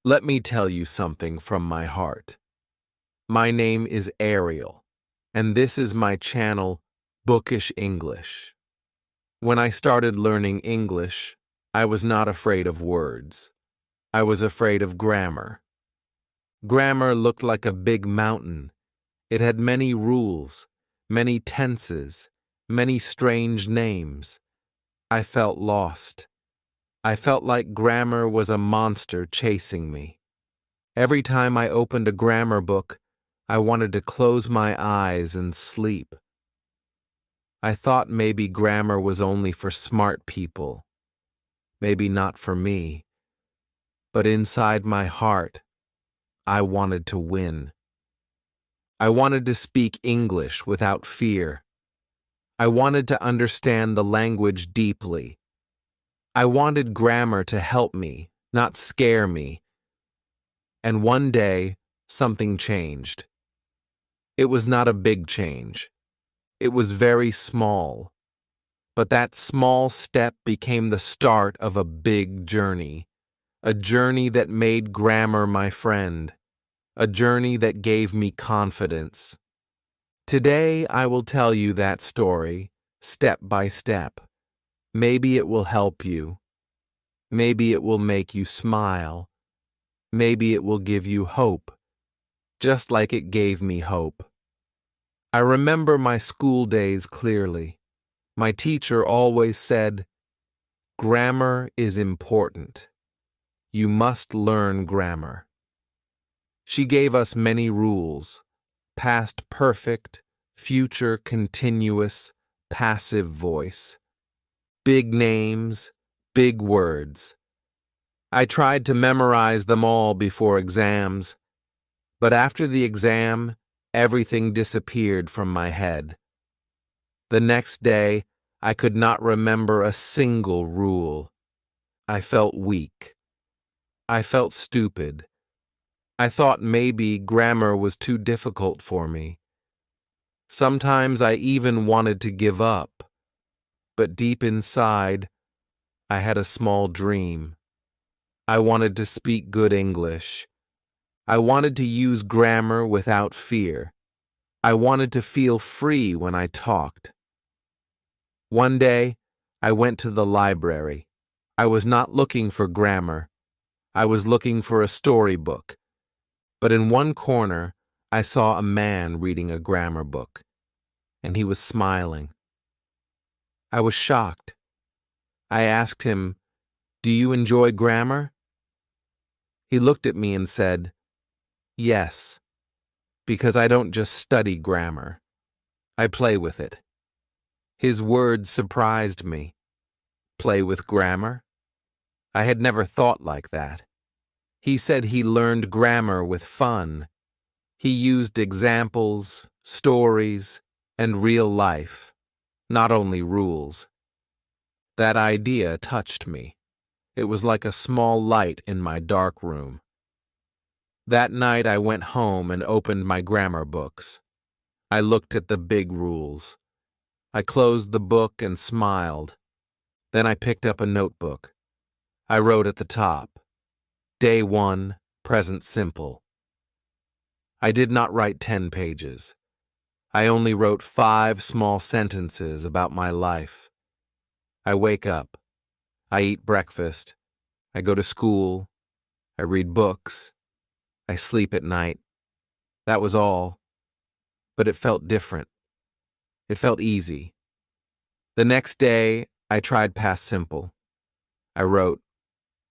Let me tell you something from my heart. My name is Ariel, and this is my channel, Bookish English. When I started learning English, I was not afraid of words. I was afraid of grammar. Grammar looked like a big mountain. It had many rules, many tenses, many strange names. I felt lost. I felt like grammar was a monster chasing me. Every time I opened a grammar book, I wanted to close my eyes and sleep. I thought maybe grammar was only for smart people. Maybe not for me. But inside my heart, I wanted to win. I wanted to speak English without fear. I wanted to understand the language deeply. I wanted grammar to help me, not scare me. And one day, something changed. It was not a big change. It was very small. But that small step became the start of a big journey. A journey that made grammar my friend. A journey that gave me confidence. Today, I will tell you that story, step by step. Maybe it will help you. Maybe it will make you smile. Maybe it will give you hope, just like it gave me hope. I remember my school days clearly. My teacher always said, "Grammar is important. You must learn grammar." She gave us many rules: past perfect, future continuous, passive voice. Big names, big words. I tried to memorize them all before exams, but after the exam, everything disappeared from my head. The next day, I could not remember a single rule. I felt weak. I felt stupid. I thought maybe grammar was too difficult for me. Sometimes I even wanted to give up. But deep inside, I had a small dream. I wanted to speak good English. I wanted to use grammar without fear. I wanted to feel free when I talked. One day, I went to the library. I was not looking for grammar. I was looking for a storybook. But in one corner, I saw a man reading a grammar book, and he was smiling. I was shocked. I asked him, "Do you enjoy grammar?" He looked at me and said, "Yes, because I don't just study grammar. I play with it." His words surprised me. Play with grammar? I had never thought like that. He said he learned grammar with fun. He used examples, stories, and real life, not only rules. That idea touched me. It was like a small light in my dark room. That night I went home and opened my grammar books. I looked at the big rules. I closed the book and smiled. Then I picked up a notebook. I wrote at the top, Day 1, Present Simple. I did not write 10 pages. I only wrote 5 small sentences about my life. I wake up. I eat breakfast. I go to school. I read books. I sleep at night. That was all. But it felt different. It felt easy. The next day, I tried past simple. I wrote,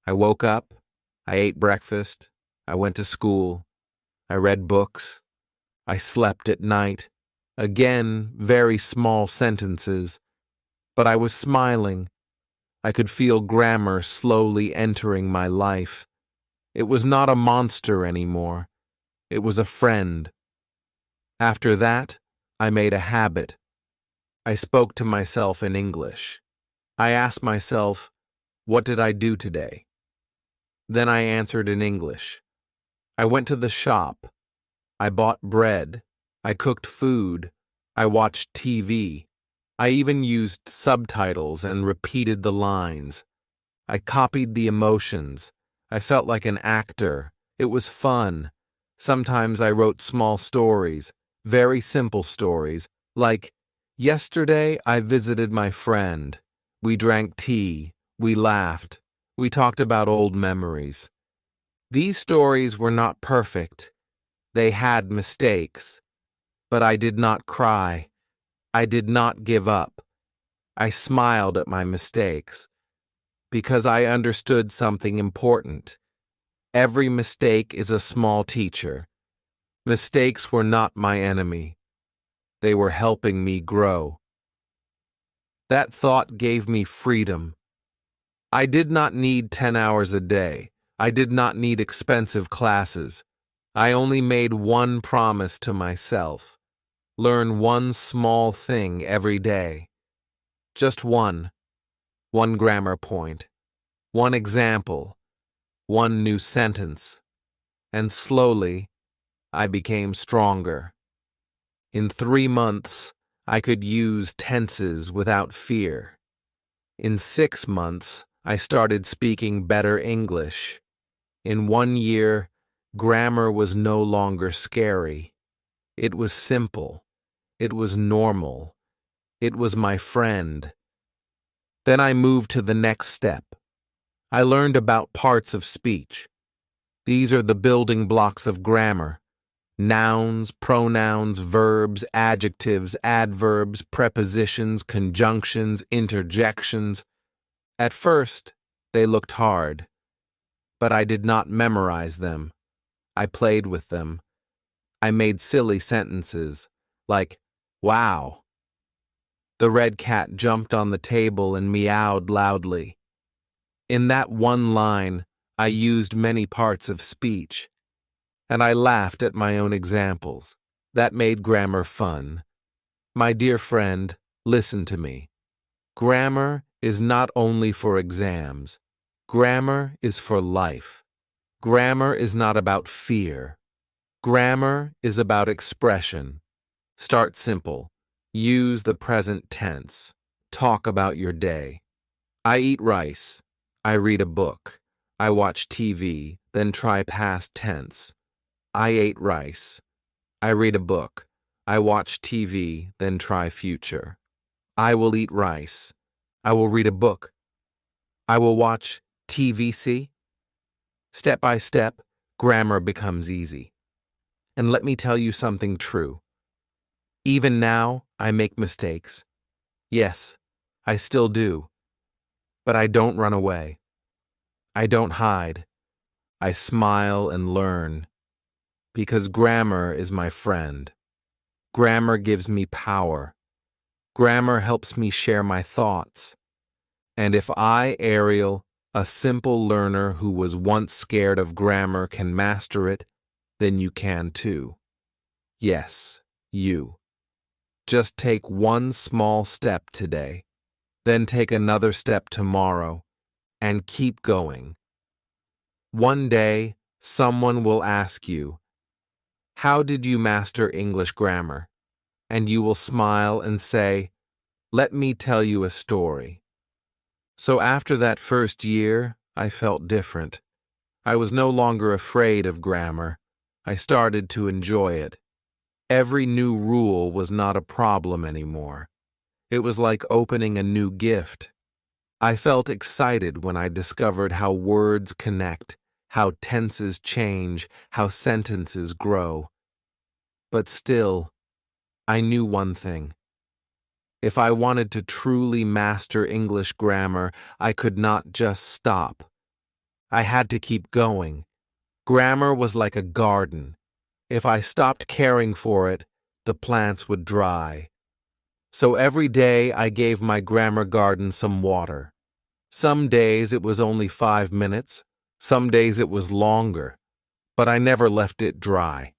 I woke up. I ate breakfast. I went to school. I read books. I slept at night. Again, very small sentences. But I was smiling. I could feel grammar slowly entering my life. It was not a monster anymore. It was a friend. After that, I made a habit. I spoke to myself in English. I asked myself, what did I do today? Then I answered in English. I went to the shop. I bought bread. I cooked food. I watched TV. I even used subtitles and repeated the lines. I copied the emotions. I felt like an actor. It was fun. Sometimes I wrote small stories, very simple stories, like, "Yesterday I visited my friend. We drank tea. We laughed. We talked about old memories." These stories were not perfect. They had mistakes. But I did not cry. I did not give up. I smiled at my mistakes because I understood something important. Every mistake is a small teacher. Mistakes were not my enemy. They were helping me grow. That thought gave me freedom. I did not need 10 hours a day. I did not need expensive classes. I only made one promise to myself. Learn one small thing every day. Just one. One grammar point. One example. One new sentence. And slowly, I became stronger. In 3 months, I could use tenses without fear. In 6 months, I started speaking better English. In 1 year, grammar was no longer scary. It was simple. It was normal. It was my friend. Then I moved to the next step. I learned about parts of speech. These are the building blocks of grammar. Nouns, pronouns, verbs, adjectives, adverbs, prepositions, conjunctions, interjections. At first, they looked hard, but I did not memorize them. I played with them. I made silly sentences, like, "Wow." The red cat jumped on the table and meowed loudly. In that one line, I used many parts of speech, and I laughed at my own examples. That made grammar fun. My dear friend, listen to me. Grammar is not only for exams. Grammar is for life. Grammar is not about fear. Grammar is about expression. Start simple. Use the present tense. Talk about your day. I eat rice. I read a book. I watch TV, then try past tense. I ate rice. I read a book. I watch TV, then try future. I will eat rice. I will read a book. I will watch TVC. Step by step, grammar becomes easy. And let me tell you something true. Even now, I make mistakes. Yes, I still do. But I don't run away. I don't hide. I smile and learn. Because grammar is my friend. Grammar gives me power. Grammar helps me share my thoughts. And if I, Ariel, a simple learner who was once scared of grammar, can master it, then you can too. Yes, you. Just take one small step today, then take another step tomorrow, and keep going. One day, someone will ask you, "How did you master English grammar?" And you will smile and say, "Let me tell you a story." So after that first year, I felt different. I was no longer afraid of grammar. I started to enjoy it. Every new rule was not a problem anymore. It was like opening a new gift. I felt excited when I discovered how words connect, how tenses change, how sentences grow. But still, I knew one thing. If I wanted to truly master English grammar, I could not just stop. I had to keep going. Grammar was like a garden. If I stopped caring for it, the plants would dry. So every day I gave my grammar garden some water. Some days it was only 5 minutes, some days it was longer, but I never left it dry.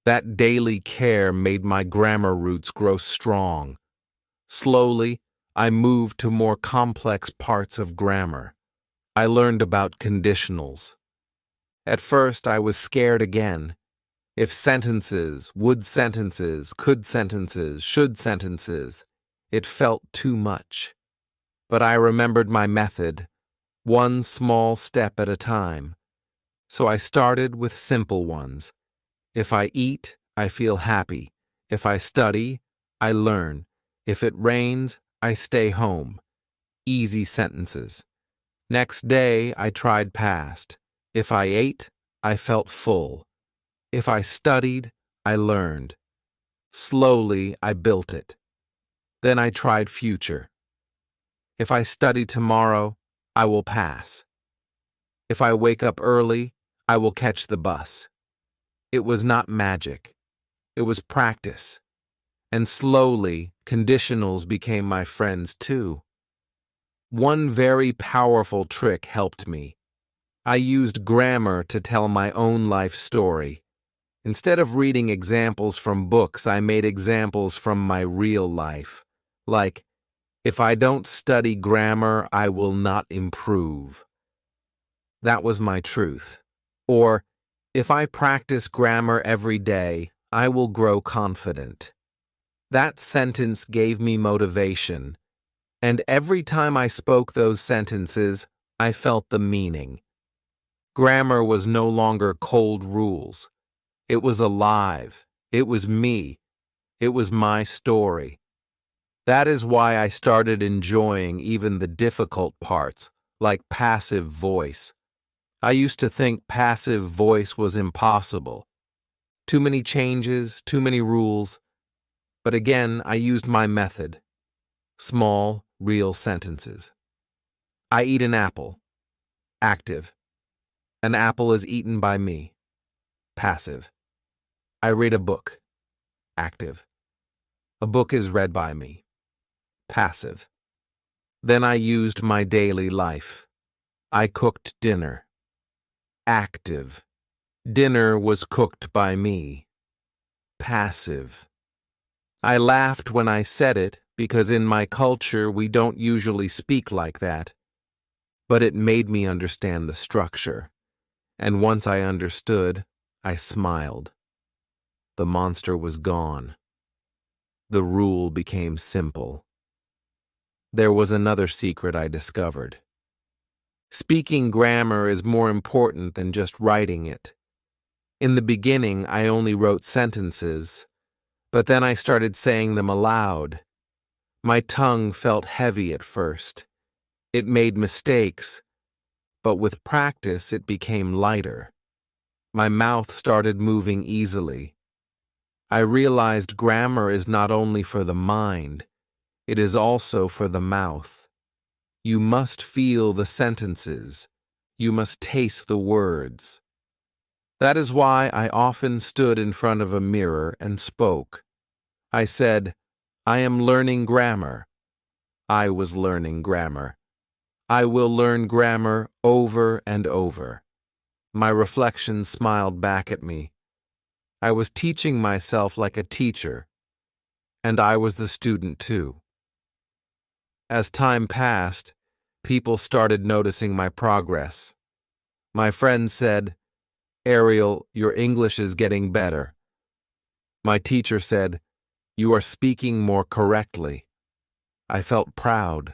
That daily care made my grammar roots grow strong. Slowly, I moved to more complex parts of grammar. I learned about conditionals. At first, I was scared again. If sentences, would sentences, could sentences, should sentences, it felt too much. But I remembered my method. one small step at a time. So I started with simple ones. If I eat, I feel happy. If I study, I learn. If it rains, I stay home. Easy sentences. Next day, I tried past. If I ate, I felt full. If I studied, I learned. Slowly, I built it. Then I tried future. If I study tomorrow, I will pass. If I wake up early, I will catch the bus. It was not magic. It was practice. And slowly, conditionals became my friends too. One very powerful trick helped me. I used grammar to tell my own life story. Instead of reading examples from books, I made examples from my real life. Like, if I don't study grammar, I will not improve. That was my truth. Or, if I practice grammar every day, I will grow confident. That sentence gave me motivation, and every time I spoke those sentences, I felt the meaning. Grammar was no longer cold rules. It was alive. It was me. It was my story. That is why I started enjoying even the difficult parts, like passive voice. I used to think passive voice was impossible. Too many changes, too many rules. But again, I used my method. Small, real sentences. I eat an apple. Active. An apple is eaten by me. Passive. I read a book. Active. A book is read by me. Passive. Then I used my daily life. I cooked dinner. Active. Dinner was cooked by me. Passive. I laughed when I said it because in my culture we don't usually speak like that. But it made me understand the structure. And once I understood, I smiled. The monster was gone. The rule became simple. There was another secret I discovered. Speaking grammar is more important than just writing it. In the beginning, I only wrote sentences, but then I started saying them aloud. My tongue felt heavy at first. It made mistakes, but with practice it became lighter. My mouth started moving easily. I realized grammar is not only for the mind, it is also for the mouth. You must feel the sentences. You must taste the words. That is why I often stood in front of a mirror and spoke. I said, I am learning grammar. I was learning grammar. I will learn grammar over and over. My reflection smiled back at me. I was teaching myself like a teacher, and I was the student too. As time passed, people started noticing my progress. My friends said, Ariel, your English is getting better. My teacher said, you are speaking more correctly. I felt proud,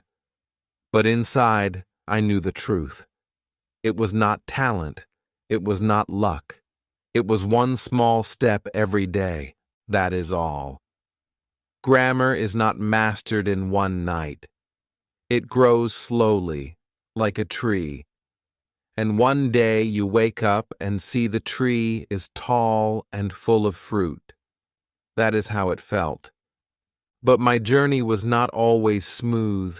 but inside I knew the truth. It was not talent. It was not luck. It was one small step every day. That is all. Grammar is not mastered in one night. It grows slowly, like a tree. And one day you wake up and see the tree is tall and full of fruit. That is how it felt. But my journey was not always smooth.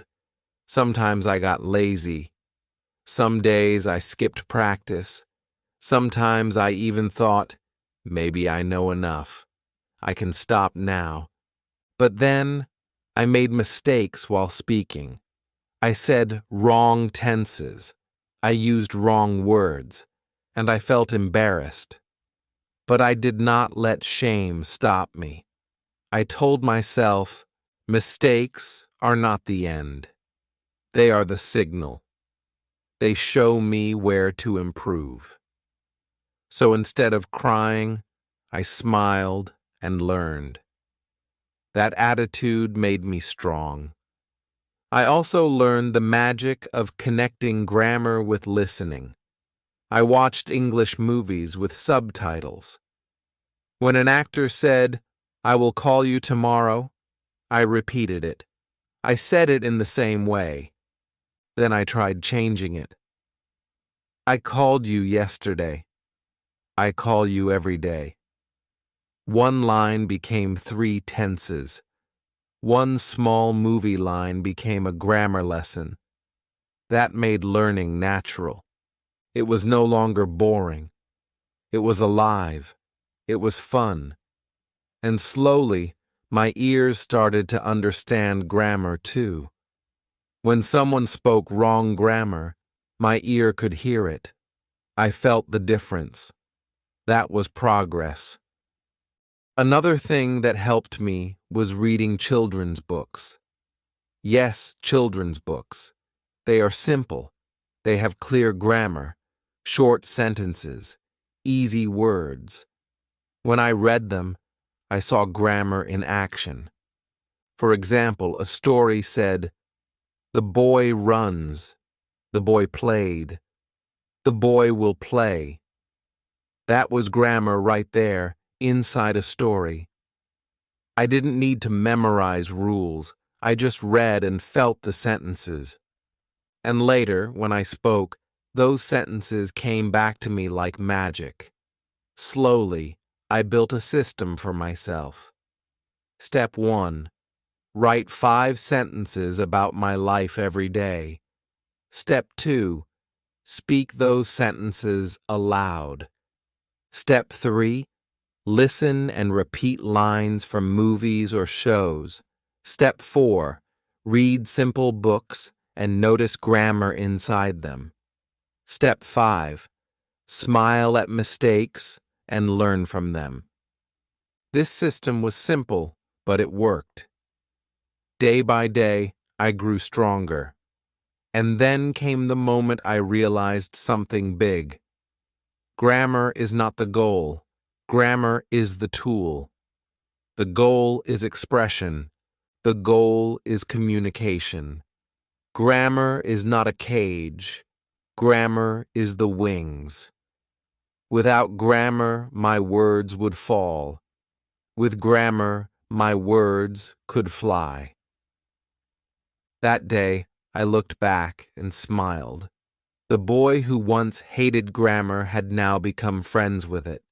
Sometimes I got lazy. Some days I skipped practice. Sometimes I even thought, maybe I know enough. I can stop now. But then I made mistakes while speaking. I said wrong tenses. I used wrong words, and I felt embarrassed. But I did not let shame stop me. I told myself, mistakes are not the end. They are the signal. They show me where to improve. So instead of crying, I smiled and learned. That attitude made me strong. I also learned the magic of connecting grammar with listening. I watched English movies with subtitles. When an actor said, "I will call you tomorrow," I repeated it. I said it in the same way. Then I tried changing it. "I called you yesterday. I call you every day." One line became 3 tenses. One small movie line became a grammar lesson. That made learning natural. It was no longer boring. It was alive. It was fun. And slowly, my ears started to understand grammar too. When someone spoke wrong grammar, my ear could hear it. I felt the difference. That was progress. Another thing that helped me was reading children's books. Yes, children's books. They are simple. They have clear grammar, short sentences, easy words. When I read them, I saw grammar in action. For example, a story said, "The boy runs. The boy played. The boy will play." That was grammar right there, inside a story. I didn't need to memorize rules. I just read and felt the sentences. And later, when I spoke, those sentences came back to me like magic. Slowly, I built a system for myself. Step 1. Write 5 sentences about my life every day. Step 2. Speak those sentences aloud. Step 3. Listen and repeat lines from movies or shows. Step 4. Read simple books and notice grammar inside them. Step 5. Smile at mistakes and learn from them. This system was simple, but it worked. Day by day, I grew stronger. And then came the moment I realized something big. Grammar is not the goal. Grammar is the tool. The goal is expression. The goal is communication. Grammar is not a cage. Grammar is the wings. Without grammar, my words would fall. With grammar, my words could fly. That day, I looked back and smiled. The boy who once hated grammar had now become friends with it.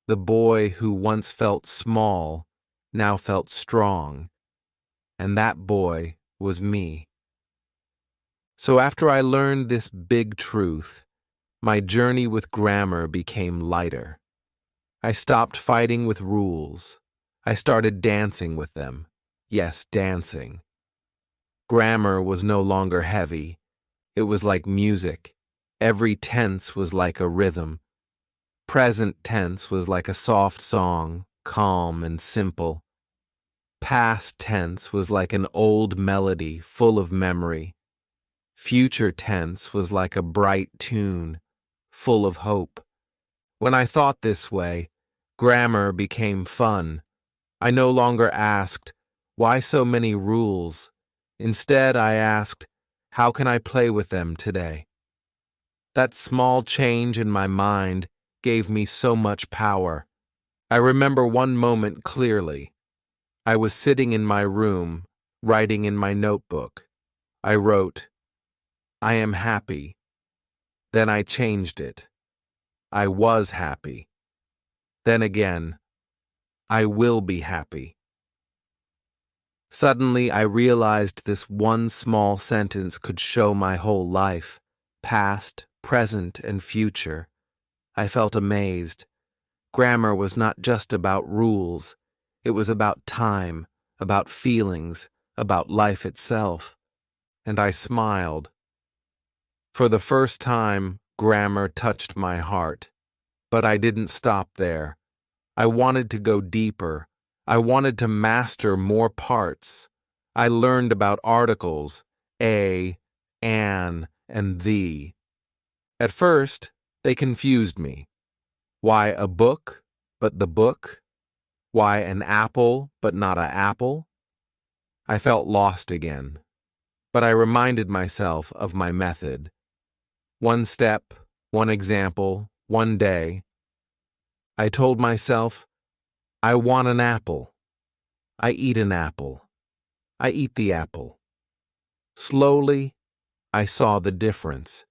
The boy who once felt small now felt strong. And that boy was me. So after I learned this big truth, my journey with grammar became lighter. I stopped fighting with rules. I started dancing with them. Yes, dancing. Grammar was no longer heavy. It was like music. Every tense was like a rhythm. Present tense was like a soft song, calm and simple. Past tense was like an old melody full of memory. Future tense was like a bright tune, full of hope. When I thought this way, grammar became fun. I no longer asked, "Why so many rules?" Instead, I asked, "How can I play with them today?" That small change in my mind gave me so much power. I remember one moment clearly. I was sitting in my room, writing in my notebook. I wrote, "I am happy." Then I changed it. "I was happy." Then again, "I will be happy." Suddenly, I realized this one small sentence could show my whole life, past, present, and future. I felt amazed. Grammar was not just about rules. It was about time, about feelings, about life itself. And I smiled. For the first time, grammar touched my heart. But I didn't stop there. I wanted to go deeper. I wanted to master more parts. I learned about articles, a, an, and the. At first, they confused me. Why a book, but the book? Why an apple, but not a apple? I felt lost again. but I reminded myself of my method. One step, one example, one day. I told myself, I want an apple. I eat an apple. I eat the apple. Slowly, I saw the difference.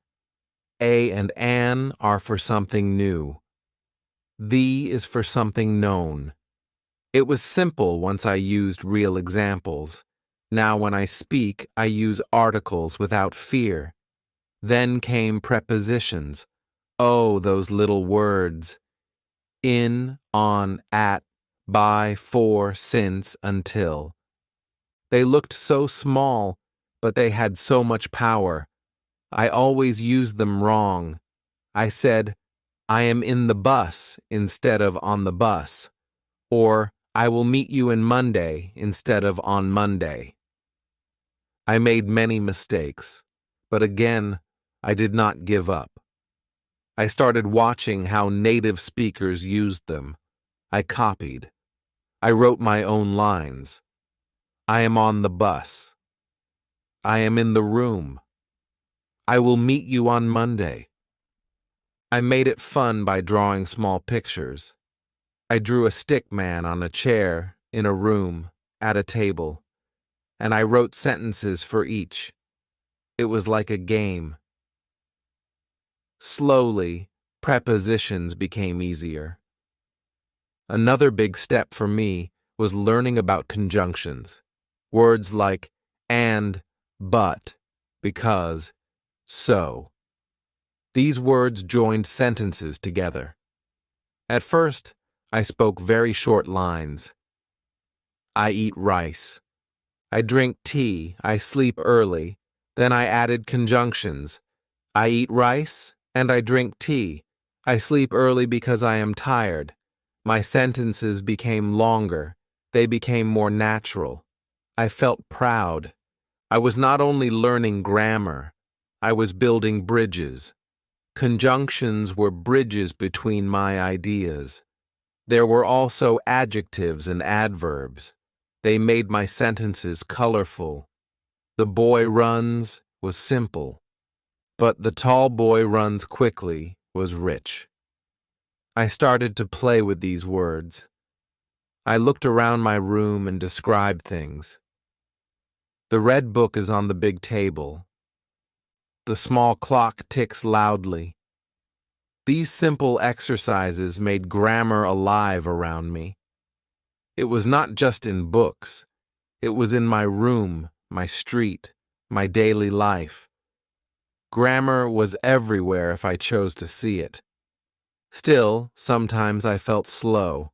A and an are for something new. The is for something known. It was simple once I used real examples. Now when I speak, I use articles without fear. Then came prepositions. Oh, those little words. In, on, at, by, for, since, until. They looked so small, but they had so much power. I always used them wrong. I said, I am in the bus instead of on the bus, or I will meet you in Monday instead of on Monday. I made many mistakes, but again, I did not give up. I started watching how native speakers used them. I copied. I wrote my own lines. I am on the bus. I am in the room. I will meet you on Monday. I made it fun by drawing small pictures. I drew a stick man on a chair, in a room, at a table, and I wrote sentences for each. It was like a game. Slowly, prepositions became easier. Another big step for me was learning about conjunctions. Words like and, but, because, so. These words joined sentences together. At first, I spoke very short lines. I eat rice. I drink tea. I sleep early. Then I added conjunctions. I eat rice and I drink tea. I sleep early because I am tired. My sentences became longer. They became more natural. I felt proud. I was not only learning grammar, I was building bridges. Conjunctions were bridges between my ideas. There were also adjectives and adverbs. They made my sentences colorful. The boy runs was simple, but the tall boy runs quickly was rich. I started to play with these words. I looked around my room and described things. The red book is on the big table. The small clock ticks loudly. These simple exercises made grammar alive around me. It was not just in books. It was in my room, my street, my daily life. Grammar was everywhere if I chose to see it. Still, sometimes I felt slow.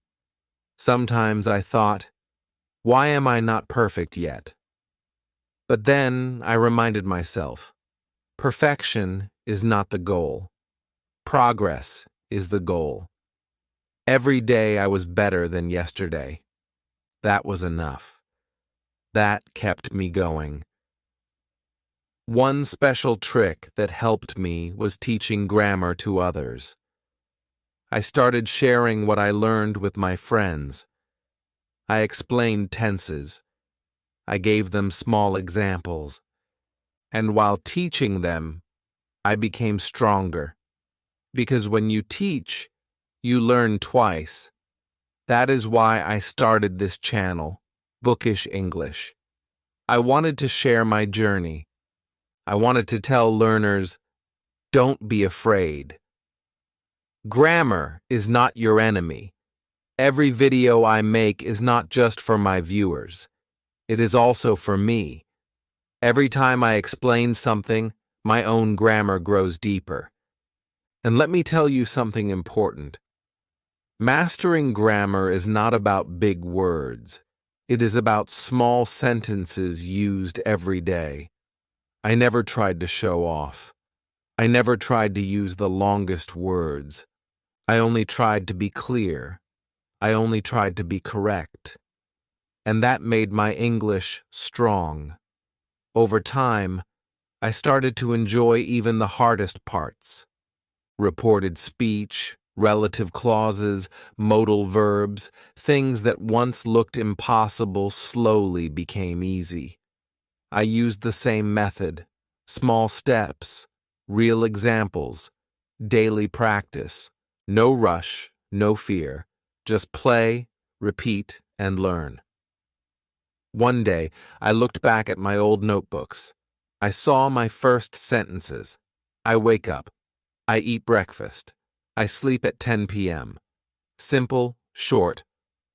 Sometimes I thought, why am I not perfect yet? But then I reminded myself, perfection is not the goal. Progress is the goal. Every day I was better than yesterday. That was enough. That kept me going. One special trick that helped me was teaching grammar to others. I started sharing what I learned with my friends. I explained tenses. I gave them small examples. And while teaching them, I became stronger. Because when you teach, you learn twice. That is why I started this channel, Bookish English. I wanted to share my journey. I wanted to tell learners, don't be afraid. Grammar is not your enemy. Every video I make is not just for my viewers. It is also for me. Every time I explain something, my own grammar grows deeper. And let me tell you something important. Mastering grammar is not about big words. It is about small sentences used every day. I never tried to show off. I never tried to use the longest words. I only tried to be clear. I only tried to be correct. And that made my English strong. Over time, I started to enjoy even the hardest parts. Reported speech, relative clauses, modal verbs, things that once looked impossible slowly became easy. I used the same method. Small steps, real examples, daily practice. No rush, no fear. Just play, repeat, and learn. One day, I looked back at my old notebooks. I saw my first sentences. I wake up. I eat breakfast. I sleep at 10 p.m. Simple, short,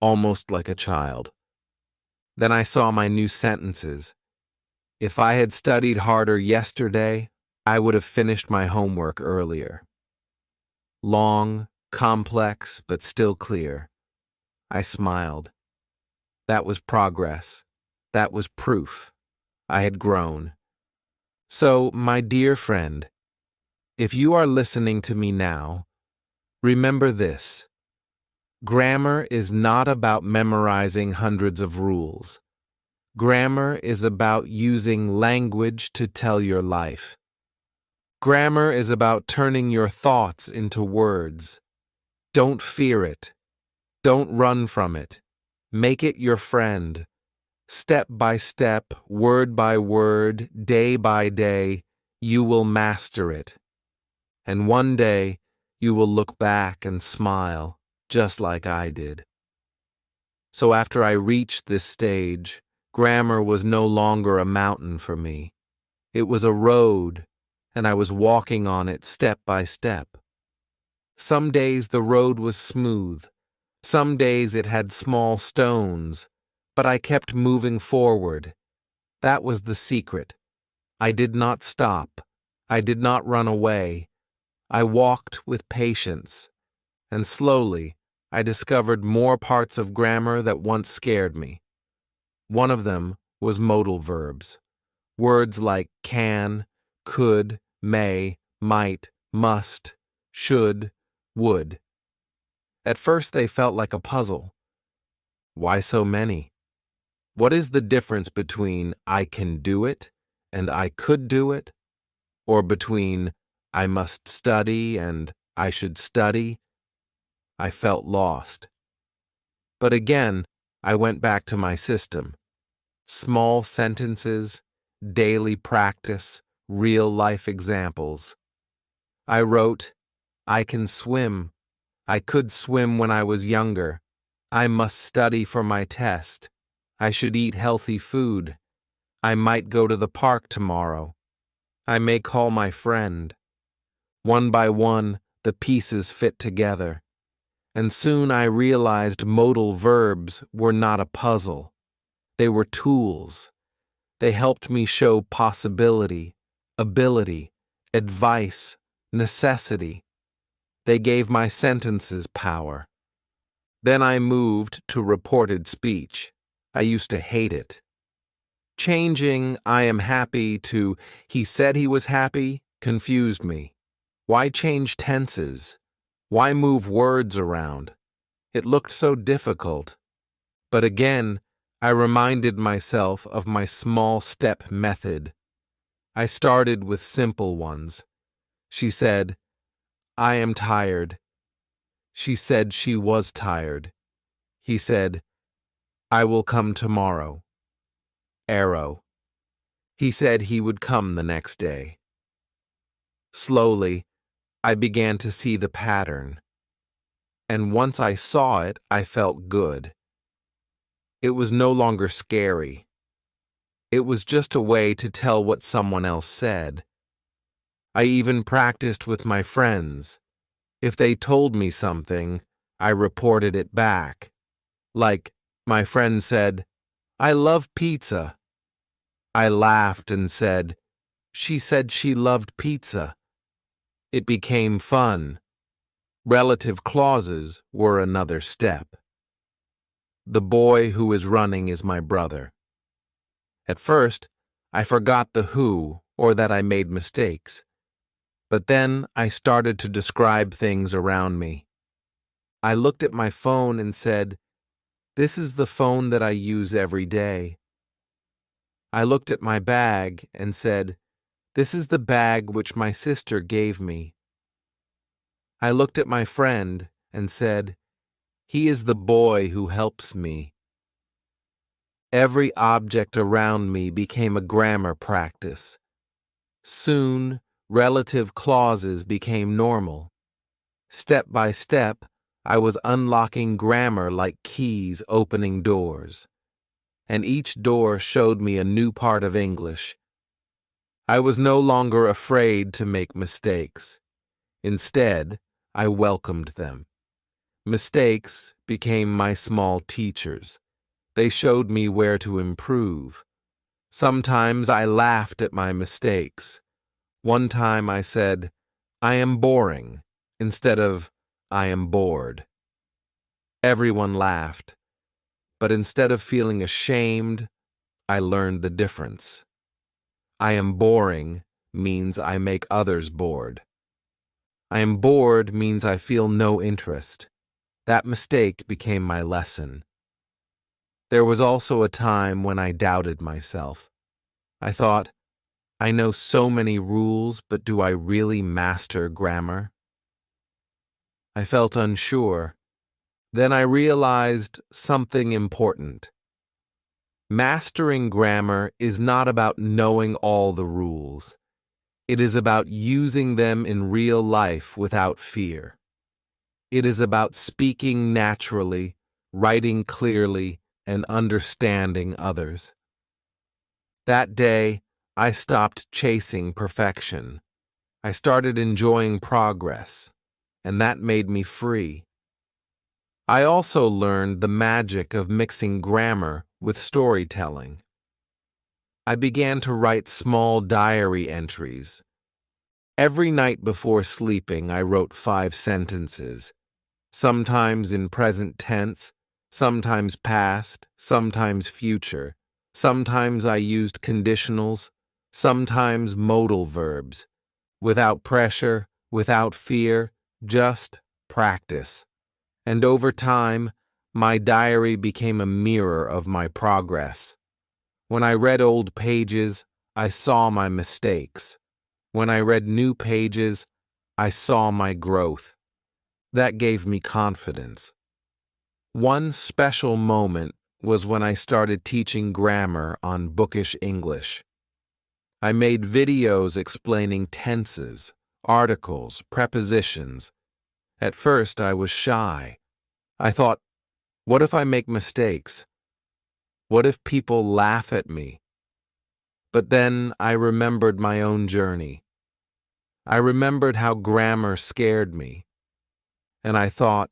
almost like a child. Then I saw my new sentences. If I had studied harder yesterday, I would have finished my homework earlier. Long, complex, but still clear. I smiled. That was progress. That was proof. I had grown. So, my dear friend, if you are listening to me now, remember this. Grammar is not about memorizing hundreds of rules. Grammar is about using language to tell your life. Grammar is about turning your thoughts into words. Don't fear it. Don't run from it. Make it your friend. Step by step, word by word, day by day, you will master it. And one day, you will look back and smile, just like I did. So after I reached this stage, grammar was no longer a mountain for me. It was a road, and I was walking on it step by step. Some days the road was smooth. Some days it had small stones, but I kept moving forward. That was the secret. I did not stop. I did not run away. I walked with patience, and slowly I discovered more parts of grammar that once scared me. One of them was modal verbs. Words like can, could, may, might, must, should, would. At first they felt like a puzzle. Why so many? What is the difference between I can do it and I could do it? Or between I must study and I should study? I felt lost. But again, I went back to my system. Small sentences, daily practice, real-life examples. I wrote, I can swim. I could swim when I was younger. I must study for my test. I should eat healthy food. I might go to the park tomorrow. I may call my friend. One by one, the pieces fit together. And soon I realized modal verbs were not a puzzle. They were tools. They helped me show possibility, ability, advice, necessity. They gave my sentences power. Then I moved to reported speech. I used to hate it. Changing I am happy to he said he was happy confused me. Why change tenses? Why move words around? It looked so difficult. But again, I reminded myself of my small step method. I started with simple ones. She said, I am tired. She said she was tired. He said, I will come tomorrow. Arrow. He said he would come the next day. Slowly, I began to see the pattern. And once I saw it, I felt good. It was no longer scary. It was just a way to tell what someone else said. I even practiced with my friends. If they told me something, I reported it back. Like, my friend said, I love pizza. I laughed and said, she said she loved pizza. It became fun. Relative clauses were another step. The boy who is running is my brother. At first, I forgot the who or that I made mistakes. But then I started to describe things around me. I looked at my phone and said, this is the phone that I use every day. I looked at my bag and said, this is the bag which my sister gave me. I looked at my friend and said, he is the boy who helps me. Every object around me became a grammar practice. Soon, relative clauses became normal. Step by step, I was unlocking grammar like keys opening doors. And each door showed me a new part of English. I was no longer afraid to make mistakes. Instead, I welcomed them. Mistakes became my small teachers. They showed me where to improve. Sometimes I laughed at my mistakes. One time I said, "I am boring," instead of, "I am bored." Everyone laughed, but instead of feeling ashamed, I learned the difference. I am boring means I make others bored. I am bored means I feel no interest. That mistake became my lesson. There was also a time when I doubted myself. I thought, I know so many rules, but do I really master grammar? I felt unsure. Then I realized something important. Mastering grammar is not about knowing all the rules. It is about using them in real life without fear. It is about speaking naturally, writing clearly, and understanding others. That day, I stopped chasing perfection. I started enjoying progress, and that made me free. I also learned the magic of mixing grammar with storytelling. I began to write small diary entries. Every night before sleeping, I wrote 5 sentences, sometimes in present tense, sometimes past, sometimes future. Sometimes I used conditionals, sometimes modal verbs. Without pressure, without fear, just practice. And over time, my diary became a mirror of my progress. When I read old pages, I saw my mistakes. When I read new pages, I saw my growth. That gave me confidence. One special moment was when I started teaching grammar on Bookish English. I made videos explaining tenses, articles, prepositions. At first, I was shy. I thought, what if I make mistakes? What if people laugh at me? But then I remembered my own journey. I remembered how grammar scared me. And I thought,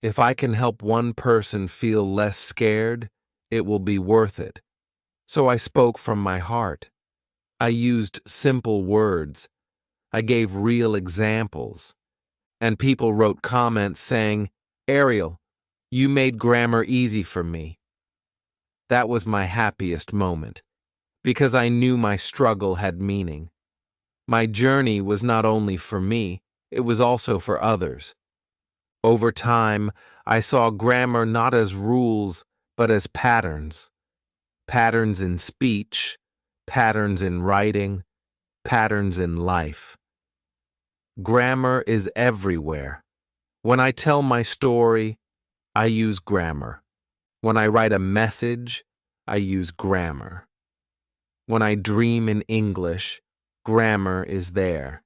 if I can help one person feel less scared, it will be worth it. So I spoke from my heart. I used simple words. I gave real examples. And people wrote comments saying, "Ariel, you made grammar easy for me." That was my happiest moment, because I knew my struggle had meaning. My journey was not only for me, it was also for others. Over time, I saw grammar not as rules, but as patterns. Patterns in speech, patterns in writing, patterns in life. Grammar is everywhere. When I tell my story, I use grammar. When I write a message, I use grammar. When I dream in English, grammar is there.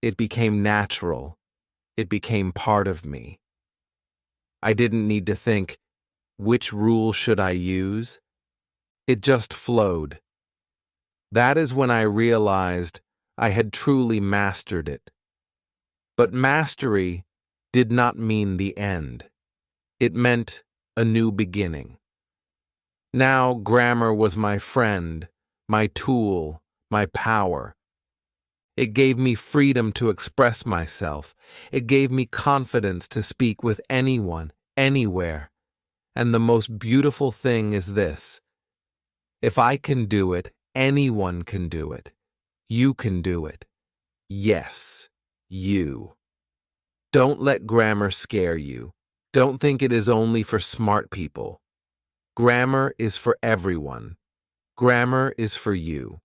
It became natural. It became part of me. I didn't need to think, which rule should I use? It just flowed. That is when I realized I had truly mastered it. But mastery did not mean the end. It meant a new beginning. Now grammar was my friend, my tool, my power. It gave me freedom to express myself. It gave me confidence to speak with anyone, anywhere. And the most beautiful thing is this: if I can do it, anyone can do it. You can do it. Yes, you. Don't let grammar scare you. Don't think it is only for smart people. Grammar is for everyone. Grammar is for you.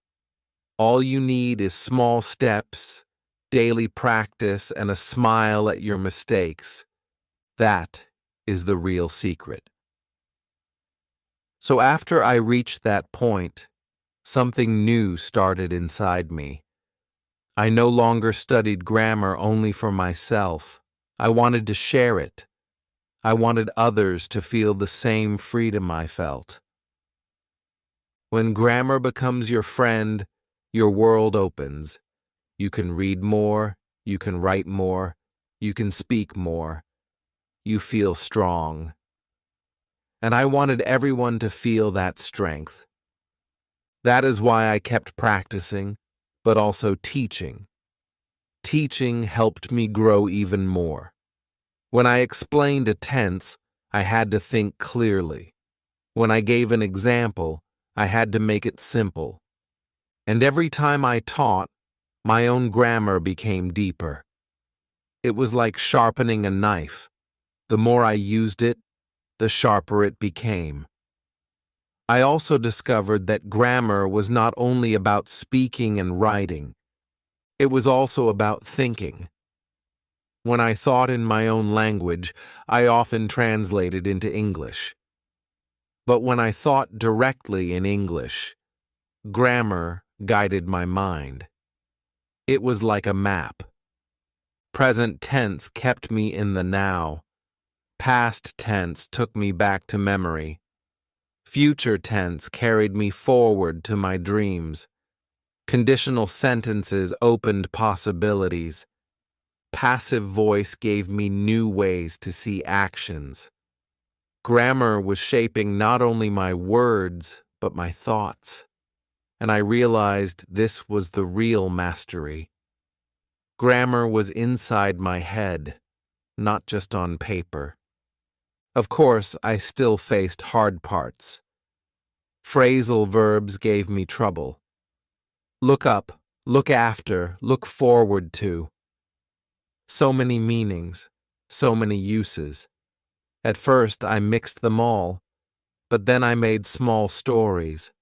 All you need is small steps, daily practice, and a smile at your mistakes. That is the real secret. So after I reached that point, something new started inside me. I no longer studied grammar only for myself. I wanted to share it. I wanted others to feel the same freedom I felt. When grammar becomes your friend, your world opens. You can read more, you can write more, you can speak more. You feel strong. And I wanted everyone to feel that strength. That is why I kept practicing, but also teaching. Teaching helped me grow even more. When I explained a tense, I had to think clearly. When I gave an example, I had to make it simple. And every time I taught, my own grammar became deeper. It was like sharpening a knife. The more I used it, the sharper it became. I also discovered that grammar was not only about speaking and writing. It was also about thinking. When I thought in my own language, I often translated into English. But when I thought directly in English, grammar guided my mind. It was like a map. Present tense kept me in the now. Past tense took me back to memory. Future tense carried me forward to my dreams. Conditional sentences opened possibilities. Passive voice gave me new ways to see actions. Grammar was shaping not only my words, but my thoughts. And I realized this was the real mastery. Grammar was inside my head, not just on paper. Of course, I still faced hard parts. Phrasal verbs gave me trouble. Look up, look after, look forward to. So many meanings, so many uses. At first, I mixed them all, but then I made small stories.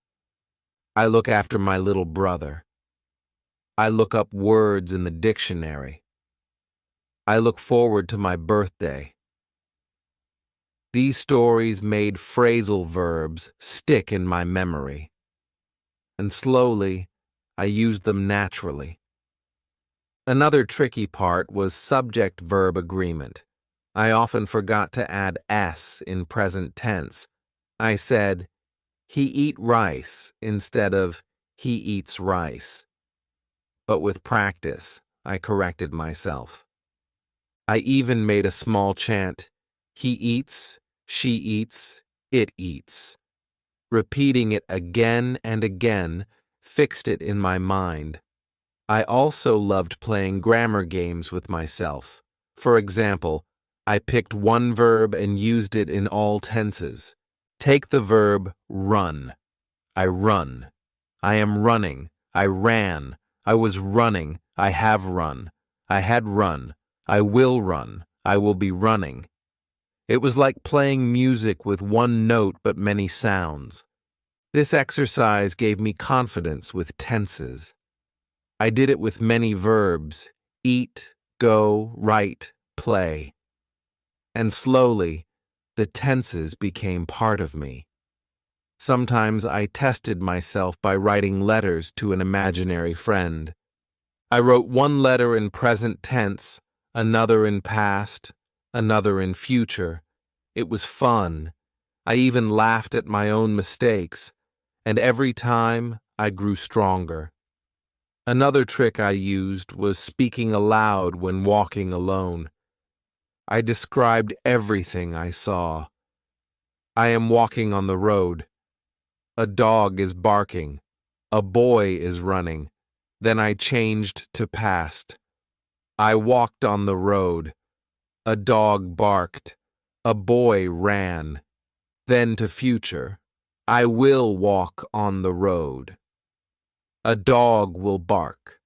I look after my little brother. I look up words in the dictionary. I look forward to my birthday. These stories made phrasal verbs stick in my memory. And slowly, I used them naturally. Another tricky part was subject-verb agreement. I often forgot to add s in present tense. I said, he eat rice instead of he eats rice. But with practice, I corrected myself. I even made a small chant, he eats, she eats, it eats. Repeating it again and again fixed it in my mind. I also loved playing grammar games with myself. For example, I picked one verb and used it in all tenses. Take the verb run. I run. I am running. I ran. I was running. I have run. I had run. I will run. I will be running. It was like playing music with one note but many sounds. This exercise gave me confidence with tenses. I did it with many verbs: eat, go, write, play. And slowly, the tenses became part of me. Sometimes I tested myself by writing letters to an imaginary friend. I wrote one letter in present tense, another in past, another in future. It was fun. I even laughed at my own mistakes, and every time I grew stronger. Another trick I used was speaking aloud when walking alone. I described everything I saw. I am walking on the road. A dog is barking. A boy is running. Then I changed to past. I walked on the road. A dog barked. A boy ran. Then to future. I will walk on the road. A dog will bark.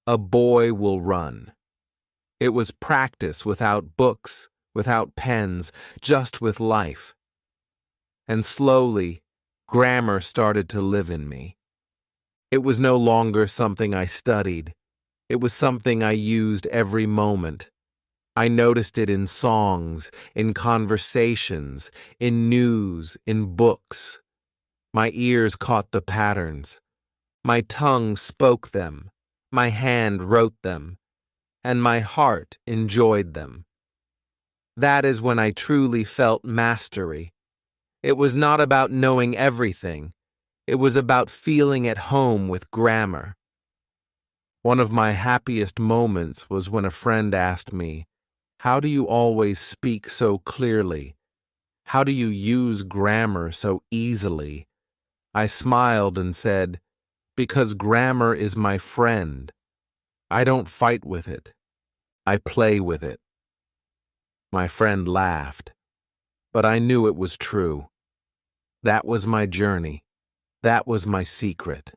A boy will run. It was practice without books, without pens, just with life. And slowly, grammar started to live in me. It was no longer something I studied. It was something I used every moment. I noticed it in songs, in conversations, in news, in books. My ears caught the patterns. My tongue spoke them. My hand wrote them. And my heart enjoyed them. That is when I truly felt mastery. It was not about knowing everything. It was about feeling at home with grammar. One of my happiest moments was when a friend asked me, "How do you always speak so clearly? How do you use grammar so easily?" I smiled and said, "Because grammar is my friend. I don't fight with it. I play with it." My friend laughed, but I knew it was true. That was my journey. That was my secret.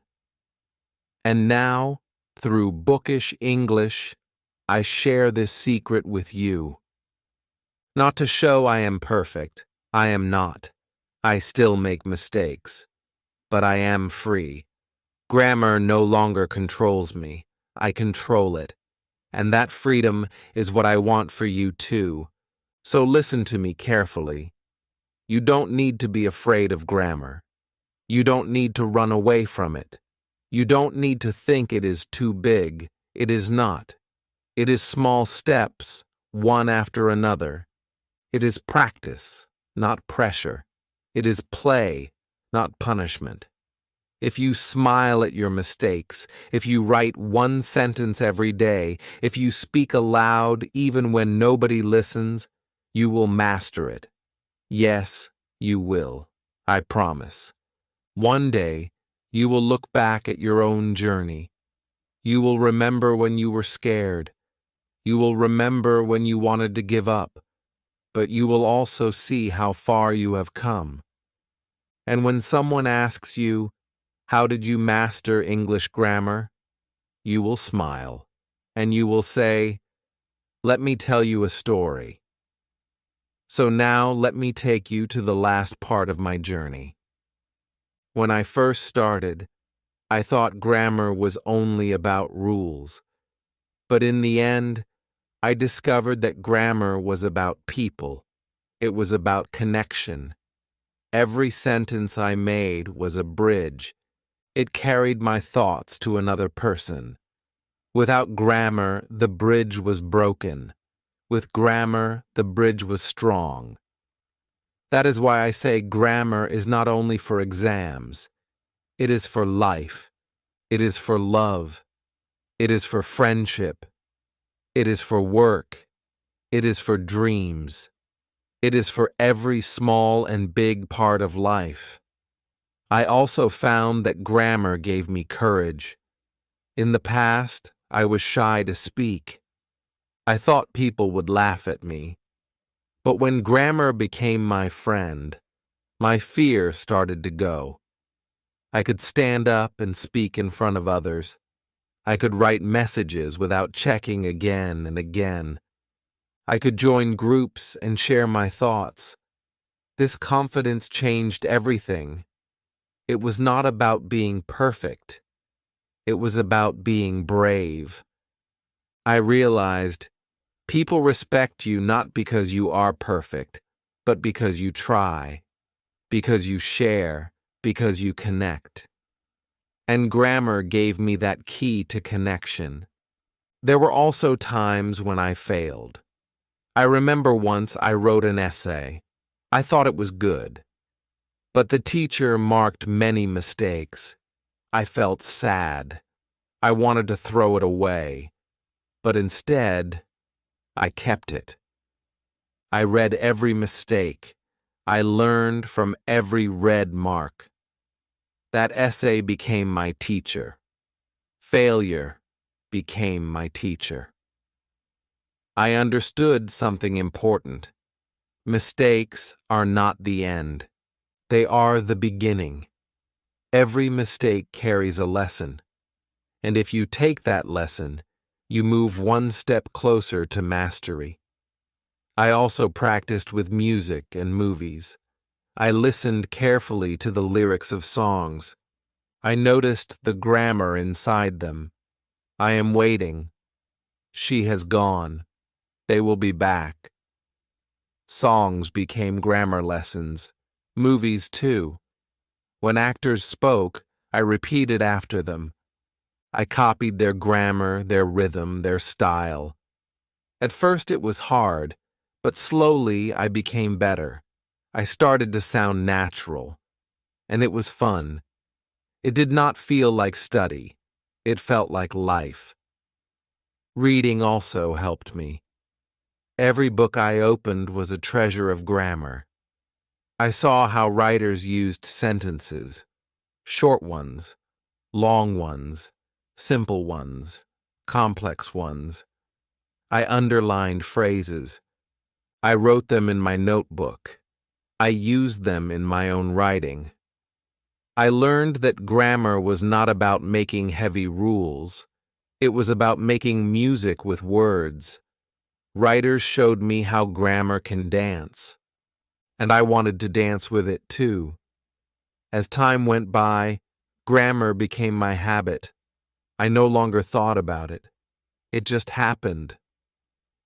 And now, through Bookish English, I share this secret with you. Not to show I am perfect. I am not. I still make mistakes. But I am free. Grammar no longer controls me. I control it. And that freedom is what I want for you too. So listen to me carefully. You don't need to be afraid of grammar. You don't need to run away from it. You don't need to think it is too big. It is not. It is small steps, one after another. It is practice, not pressure. It is play, not punishment. If you smile at your mistakes, if you write one sentence every day, if you speak aloud even when nobody listens, you will master it. Yes, you will. I promise. One day, you will look back at your own journey. You will remember when you were scared. You will remember when you wanted to give up. But you will also see how far you have come. And when someone asks you, "How did you master English grammar?" you will smile, and you will say, "Let me tell you a story." So now let me take you to the last part of my journey. When I first started, I thought grammar was only about rules. But in the end, I discovered that grammar was about people. It was about connection. Every sentence I made was a bridge. It carried my thoughts to another person. Without grammar, the bridge was broken. With grammar, the bridge was strong. That is why I say grammar is not only for exams. It is for life. It is for love. It is for friendship. It is for work. It is for dreams. It is for every small and big part of life. I also found that grammar gave me courage. In the past, I was shy to speak. I thought people would laugh at me. But when grammar became my friend, my fear started to go. I could stand up and speak in front of others. I could write messages without checking again and again. I could join groups and share my thoughts. This confidence changed everything. It was not about being perfect. It was about being brave. I realized people respect you not because you are perfect, but because you try, because you share, because you connect. And grammar gave me that key to connection. There were also times when I failed. I remember once I wrote an essay. I thought it was good. But the teacher marked many mistakes. I felt sad. I wanted to throw it away. But instead, I kept it. I read every mistake. I learned from every red mark. That essay became my teacher. Failure became my teacher. I understood something important. Mistakes are not the end. They are the beginning. Every mistake carries a lesson. And if you take that lesson, you move one step closer to mastery. I also practiced with music and movies. I listened carefully to the lyrics of songs. I noticed the grammar inside them. I am waiting. She has gone. They will be back. Songs became grammar lessons. Movies too. When actors spoke, I repeated after them. I copied their grammar, their rhythm, their style. At first it was hard, but slowly I became better. I started to sound natural, and it was fun. It did not feel like study. It felt like life. Reading also helped me. Every book I opened was a treasure of grammar. I saw how writers used sentences, short ones, long ones, simple ones, complex ones. I underlined phrases. I wrote them in my notebook. I used them in my own writing. I learned that grammar was not about making heavy rules. It was about making music with words. Writers showed me how grammar can dance, and I wanted to dance with it too. As time went by, grammar became my habit. I no longer thought about it. It just happened.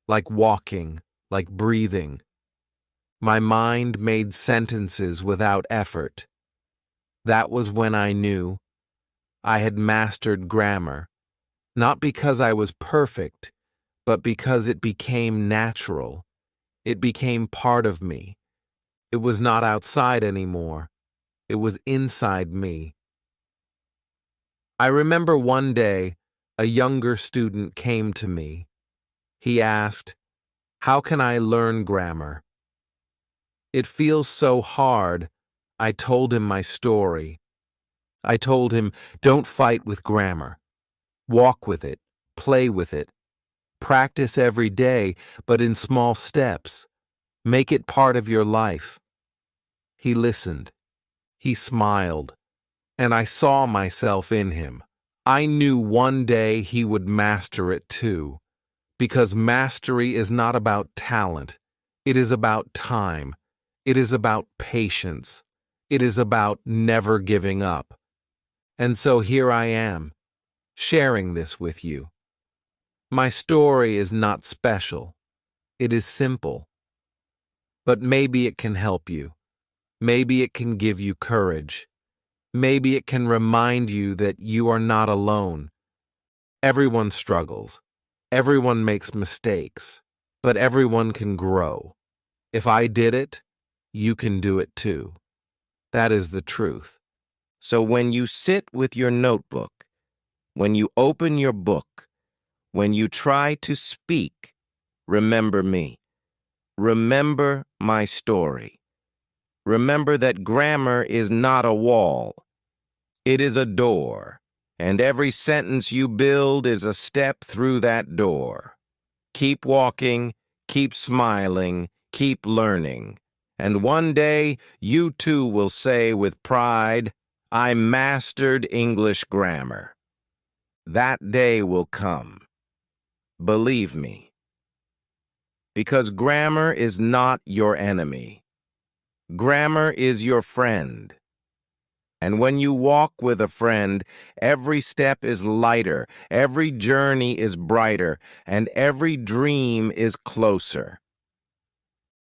Like walking, like breathing. My mind made sentences without effort. That was when I knew I had mastered grammar, not because I was perfect, but because it became natural. It became part of me. It was not outside anymore. It was inside me. I remember one day, a younger student came to me. He asked, "How can I learn grammar?" It feels so hard. I told him my story. I told him, don't fight with grammar. Walk with it, play with it. Practice every day, but in small steps. Make it part of your life. He listened. He smiled. And I saw myself in him. I knew one day he would master it too. Because mastery is not about talent. It is about time. It is about patience. It is about never giving up. And so here I am, sharing this with you. My story is not special. It is simple. But maybe it can help you. Maybe it can give you courage. Maybe it can remind you that you are not alone. Everyone struggles. Everyone makes mistakes. But everyone can grow. If I did it, you can do it too. That is the truth. So when you sit with your notebook, when you open your book, when you try to speak, remember me. Remember my story. Remember that grammar is not a wall. It is a door, and every sentence you build is a step through that door. Keep walking, keep smiling, keep learning. And one day, you too will say with pride, I mastered English grammar. That day will come. Believe me. Because grammar is not your enemy. Grammar is your friend. And when you walk with a friend, every step is lighter, every journey is brighter, and every dream is closer.